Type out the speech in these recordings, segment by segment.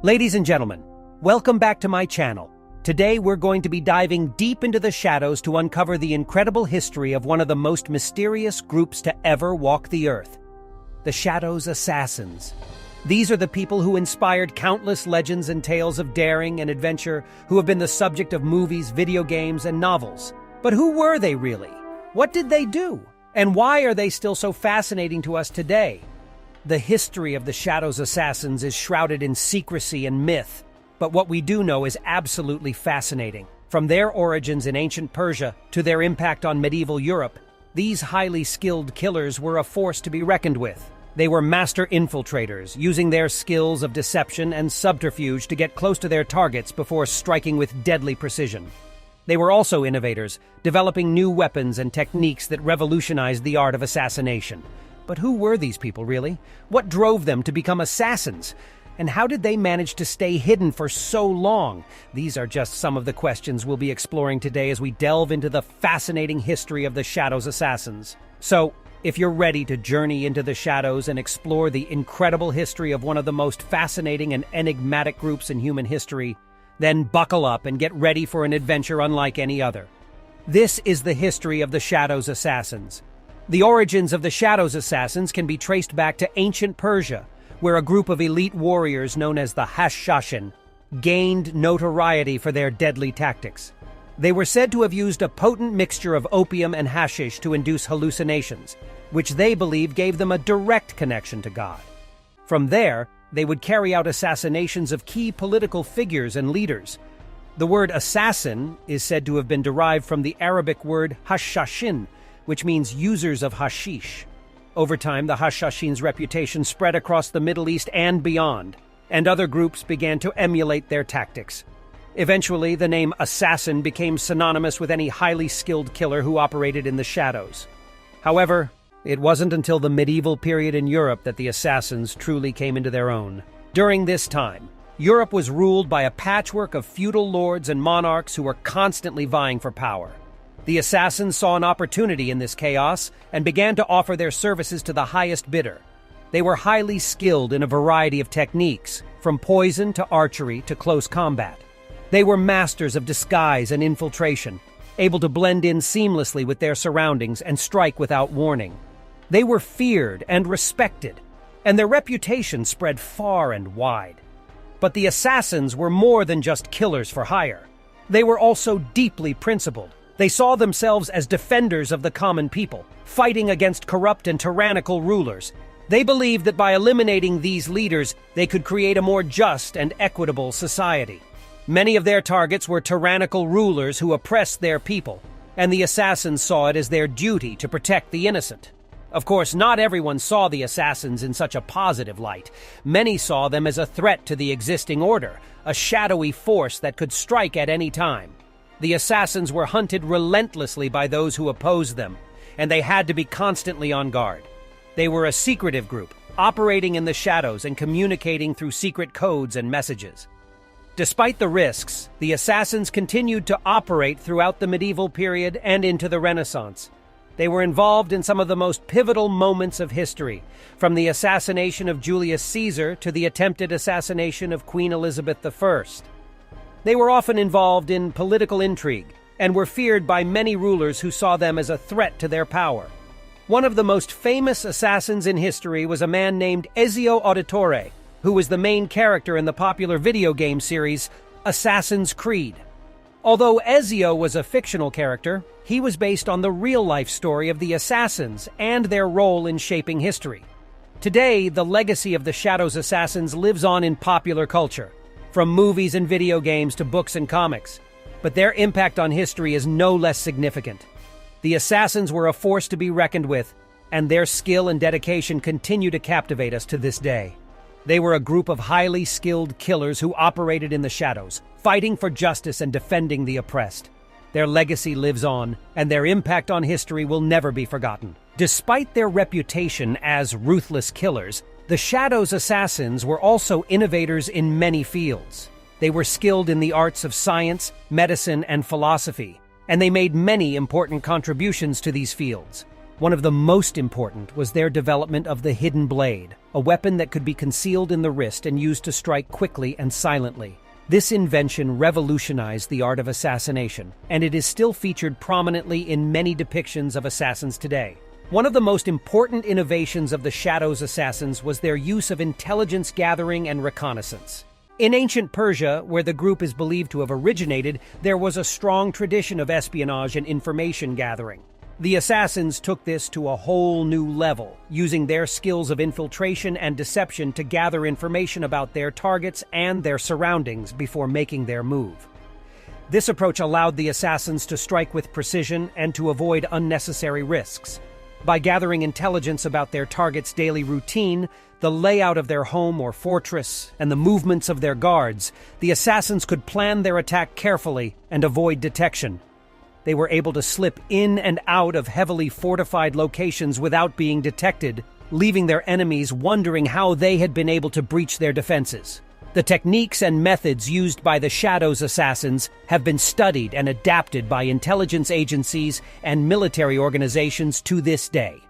Ladies and gentlemen, welcome back to my channel. Today we're going to be diving deep into the shadows to uncover the incredible history of one of the most mysterious groups to ever walk the earth. The Shadows Assassins. These are the people who inspired countless legends and tales of daring and adventure, who have been the subject of movies, video games, and novels. But who were they really? What did they do? And why are they still so fascinating to us today? The history of the Shadows Assassins is shrouded in secrecy and myth, but what we do know is absolutely fascinating. From their origins in ancient Persia to their impact on medieval Europe, these highly skilled killers were a force to be reckoned with. They were master infiltrators, using their skills of deception and subterfuge to get close to their targets before striking with deadly precision. They were also innovators, developing new weapons and techniques that revolutionized the art of assassination. But who were these people, really? What drove them to become assassins? And how did they manage to stay hidden for so long? These are just some of the questions we'll be exploring today as we delve into the fascinating history of the Shadows Assassins. So, if you're ready to journey into the shadows and explore the incredible history of one of the most fascinating and enigmatic groups in human history, then buckle up and get ready for an adventure unlike any other. This is the history of the Shadows Assassins. The origins of the Shadows Assassins can be traced back to ancient Persia, where a group of elite warriors known as the Hashashin gained notoriety for their deadly tactics. They were said to have used a potent mixture of opium and hashish to induce hallucinations, which they believed gave them a direct connection to God. From there, they would carry out assassinations of key political figures and leaders. The word assassin is said to have been derived from the Arabic word hashashin, which means users of hashish. Over time, the Hashashin's reputation spread across the Middle East and beyond, and other groups began to emulate their tactics. Eventually, the name assassin became synonymous with any highly skilled killer who operated in the shadows. However, it wasn't until the medieval period in Europe that the assassins truly came into their own. During this time, Europe was ruled by a patchwork of feudal lords and monarchs who were constantly vying for power. The assassins saw an opportunity in this chaos and began to offer their services to the highest bidder. They were highly skilled in a variety of techniques, from poison to archery to close combat. They were masters of disguise and infiltration, able to blend in seamlessly with their surroundings and strike without warning. They were feared and respected, and their reputation spread far and wide. But the assassins were more than just killers for hire. They were also deeply principled. They saw themselves as defenders of the common people, fighting against corrupt and tyrannical rulers. They believed that by eliminating these leaders, they could create a more just and equitable society. Many of their targets were tyrannical rulers who oppressed their people, and the assassins saw it as their duty to protect the innocent. Of course, not everyone saw the assassins in such a positive light. Many saw them as a threat to the existing order, a shadowy force that could strike at any time. The assassins were hunted relentlessly by those who opposed them, and they had to be constantly on guard. They were a secretive group, operating in the shadows and communicating through secret codes and messages. Despite the risks, the assassins continued to operate throughout the medieval period and into the Renaissance. They were involved in some of the most pivotal moments of history, from the assassination of Julius Caesar to the attempted assassination of Queen Elizabeth I. They were often involved in political intrigue and were feared by many rulers who saw them as a threat to their power. One of the most famous assassins in history was a man named Ezio Auditore, who was the main character in the popular video game series Assassin's Creed. Although Ezio was a fictional character, he was based on the real-life story of the assassins and their role in shaping history. Today, the legacy of the Shadows Assassins lives on in popular culture, from movies and video games to books and comics. But their impact on history is no less significant. The assassins were a force to be reckoned with, and their skill and dedication continue to captivate us to this day. They were a group of highly skilled killers who operated in the shadows, fighting for justice and defending the oppressed. Their legacy lives on, and their impact on history will never be forgotten. Despite their reputation as ruthless killers, the Shadows Assassins were also innovators in many fields. They were skilled in the arts of science, medicine, and philosophy, and they made many important contributions to these fields. One of the most important was their development of the hidden blade, a weapon that could be concealed in the wrist and used to strike quickly and silently. This invention revolutionized the art of assassination, and it is still featured prominently in many depictions of assassins today. One of the most important innovations of the Shadow's assassins was their use of intelligence gathering and reconnaissance. In ancient Persia, where the group is believed to have originated, there was a strong tradition of espionage and information gathering. The assassins took this to a whole new level, using their skills of infiltration and deception to gather information about their targets and their surroundings before making their move. This approach allowed the assassins to strike with precision and to avoid unnecessary risks. By gathering intelligence about their target's daily routine, the layout of their home or fortress, and the movements of their guards, the assassins could plan their attack carefully and avoid detection. They were able to slip in and out of heavily fortified locations without being detected, leaving their enemies wondering how they had been able to breach their defenses. The techniques and methods used by the Shadow's assassins have been studied and adapted by intelligence agencies and military organizations to this day.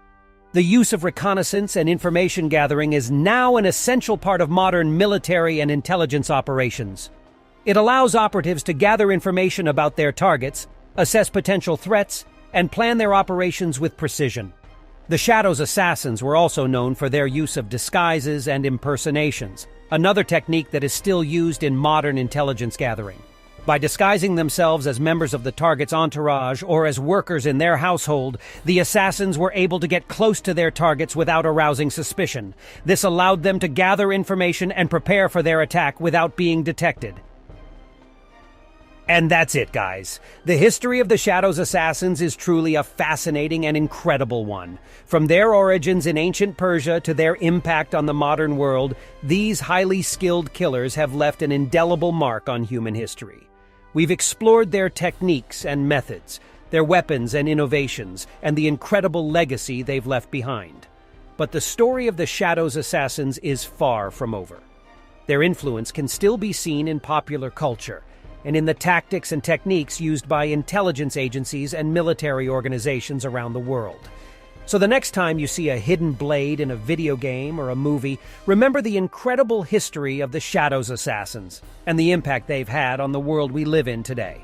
The use of reconnaissance and information gathering is now an essential part of modern military and intelligence operations. It allows operatives to gather information about their targets, assess potential threats, and plan their operations with precision. The Shadow's assassins were also known for their use of disguises and impersonations, another technique that is still used in modern intelligence gathering. By disguising themselves as members of the target's entourage or as workers in their household, the assassins were able to get close to their targets without arousing suspicion. This allowed them to gather information and prepare for their attack without being detected. And that's it, guys. The history of the Shadow's assassins is truly a fascinating and incredible one. From their origins in ancient Persia to their impact on the modern world, these highly skilled killers have left an indelible mark on human history. We've explored their techniques and methods, their weapons and innovations, and the incredible legacy they've left behind. But the story of the Shadow's assassins is far from over. Their influence can still be seen in popular culture, and in the tactics and techniques used by intelligence agencies and military organizations around the world. So the next time you see a hidden blade in a video game or a movie, remember the incredible history of the Shadow's assassins and the impact they've had on the world we live in today.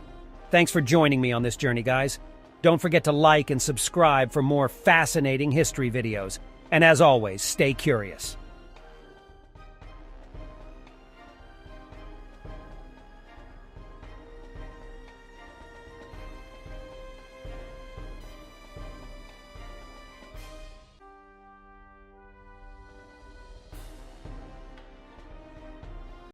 Thanks for joining me on this journey, guys. Don't forget to like and subscribe for more fascinating history videos. And as always, stay curious.